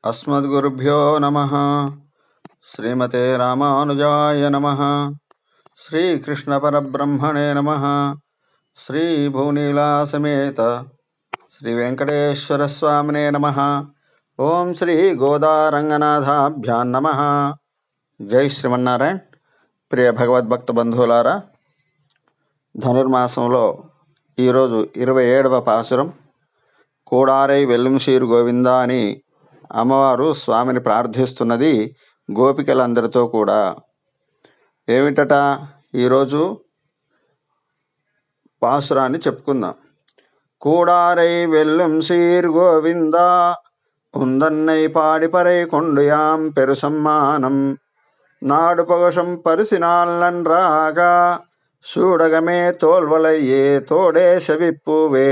अस्मद्गुरुभ्यो नमः। श्रीमते रामानुजाय नमः। श्रीकृष्णपरब्रह्मणे नमः। श्रीभुवनीलासमेत श्रीवेङ्कटेश्वरस्वामिने नमः। ओं श्री गोदारंगनाथाभ्यां नमः। जय శ్రీమన్నారాయణ. ప్రియ భగవద్భక్త బంధువులారా, ధనుర్మాసంలో ఈరోజు 27వ పాసురం. కూడారై వెల్లుంశీరు గోవింద అని అమ్మవారు స్వామిని ప్రార్థిస్తున్నది గోపికలందరితో కూడా. ఏమిటట ఈరోజు పాసురాన్ని చెప్పుకుందాం. కూడారై వెల్లుం సీర్ గోవింద ఉందన్నై పాడిపరై కొండుయాం పెరు సమ్మానం నాడు పగసం పరిసినాళ్ళన్ రాగా சூடகமே தோல்வலையே தோடே செவிப்பூவே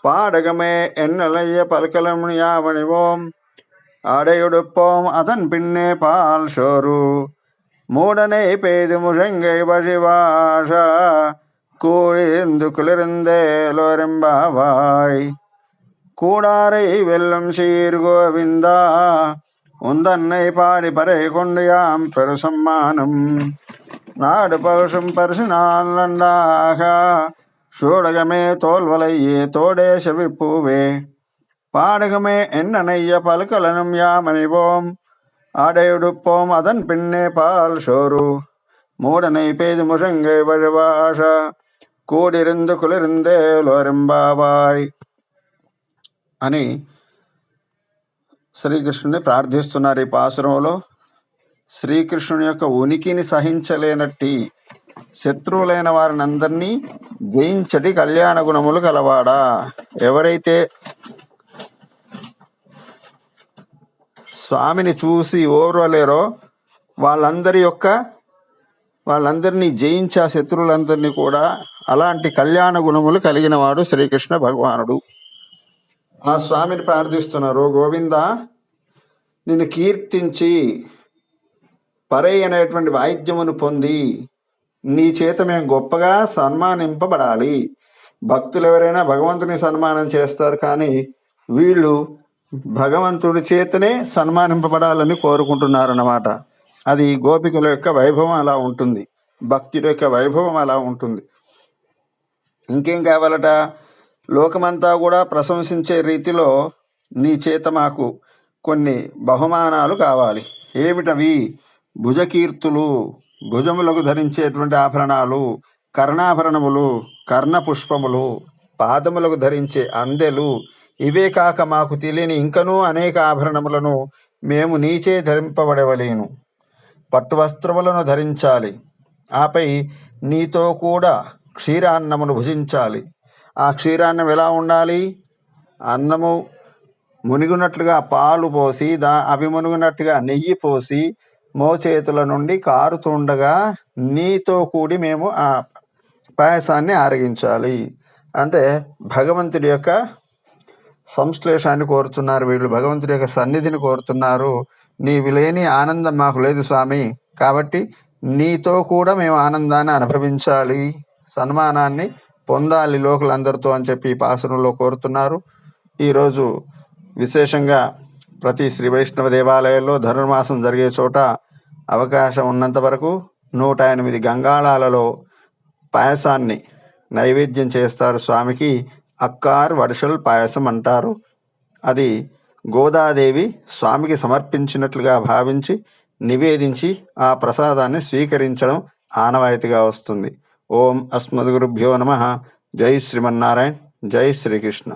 பாடகமே என்னலைய பல்கலம் யாவணிவோம் ஆடையுடுப்போம் அதன் பின்னே பால் சோறு மூடனை பெய்து முழங்கை வழிவாஷ கூழிந்து குளிர்ந்தேலோரெம்பாவாய். கூடாரை வெல்லும் சீர் கோவிந்தா உந்தன்னை பாடி பறை கொண்டு யாம் பெரு சம்மானம் நாடு பகுஷம் பரிசுநாளாக சூடகமே தோல்வலையே தோடே செவிப்பூவே பாடகமே என்னனைய பல்கலனும் யாமணிவோம் ஆடையுடுப்போம் அதன் பின்னே பால் சோறு மூடனை பெய்து முழங்கை வழிவாஷ కూడిరిందు కులిరిందేలోరింబావాయ్ అని శ్రీకృష్ణుని ప్రార్థిస్తున్నారు. ఈ పాసురంలో శ్రీకృష్ణుని యొక్క ఉనికిని సహించలేనట్టి శత్రువులైన వారిని అందరినీ జయించటి కళ్యాణ గుణములు కలవాడా. ఎవరైతే స్వామిని చూసి ఓర్వలేరో వాళ్ళందరినీ జయించి ఆ శత్రువులందరినీ కూడా అలాంటి కళ్యాణ గుణములు కలిగిన వాడు శ్రీకృష్ణ భగవానుడు. ఆ స్వామిని ప్రార్థిస్తున్నారు. గోవింద, నిన్ను కీర్తించి పరై అనేటువంటి వాయిద్యమును పొంది నీ చేత మేము గొప్పగా సన్మానింపబడాలి. భక్తులు ఎవరైనా భగవంతుని సన్మానం చేస్తారు, కానీ వీళ్ళు భగవంతుడి చేతనే సన్మానింపబడాలని కోరుకుంటున్నారన్నమాట. అది గోపికల యొక్క వైభవం అలా ఉంటుంది, భక్తుల యొక్క వైభవం అలా ఉంటుంది. ఇంకేం కావాలట? లోకమంతా కూడా ప్రశంసించే రీతిలో నీ చేత మాకు కొన్ని బహుమానాలు కావాలి. ఏమిటవి? భుజకీర్తులు, భుజములకు ధరించేటువంటి ఆభరణాలు, కర్ణాభరణములు, కర్ణ పుష్పములు, పాదములకు ధరించే అందెలు, ఇవే కాక మాకు తెలియని ఇంకనూ అనేక ఆభరణములను మేము నీచే ధరింపబడవలేను. పట్టు వస్త్రములను ధరించాలి. ఆపై నీతో కూడా క్షీరాన్నమును భుజించాలి. ఆ క్షీరాన్నం ఎలా ఉండాలి? అన్నము మునిగినట్లుగా పాలు పోసి అవి మునిగినట్టుగా నెయ్యి పోసి మోచేతుల నుండి కారుతుండగా నీతో కూడి మేము ఆ పాయసాన్ని ఆరగించాలి. అంటే భగవంతుడి యొక్క సంశ్లేషాన్ని కోరుతున్నారు వీళ్ళు, భగవంతుడి యొక్క సన్నిధిని కోరుతున్నారు. నీవి లేని ఆనందం మాకు లేదు స్వామి, కాబట్టి నీతో కూడా మేము ఆనందాన్ని అనుభవించాలి, సన్మానాన్ని పొందాలి లోకులందరితో అని చెప్పి ఈ పాసురంలో కోరుతున్నారు. ఈరోజు విశేషంగా ప్రతి శ్రీ వైష్ణవ దేవాలయాల్లో ధనుర్మాసం జరిగే చోట అవకాశం ఉన్నంత వరకు 108 గంగాళాలలో పాయసాన్ని నైవేద్యం చేస్తారు స్వామికి. అక్కార్ వడిసల్ పాయసం అంటారు. అది గోదాదేవి స్వామికి సమర్పించినట్లుగా భావించి నివేదించి ఆ ప్రసాదాన్ని స్వీకరించడం ఆనవాయితీగా వస్తుంది. ఓం అస్మద్గురుభ్యో నమః. జై శ్రీమన్నారాయణ. జై శ్రీకృష్ణ.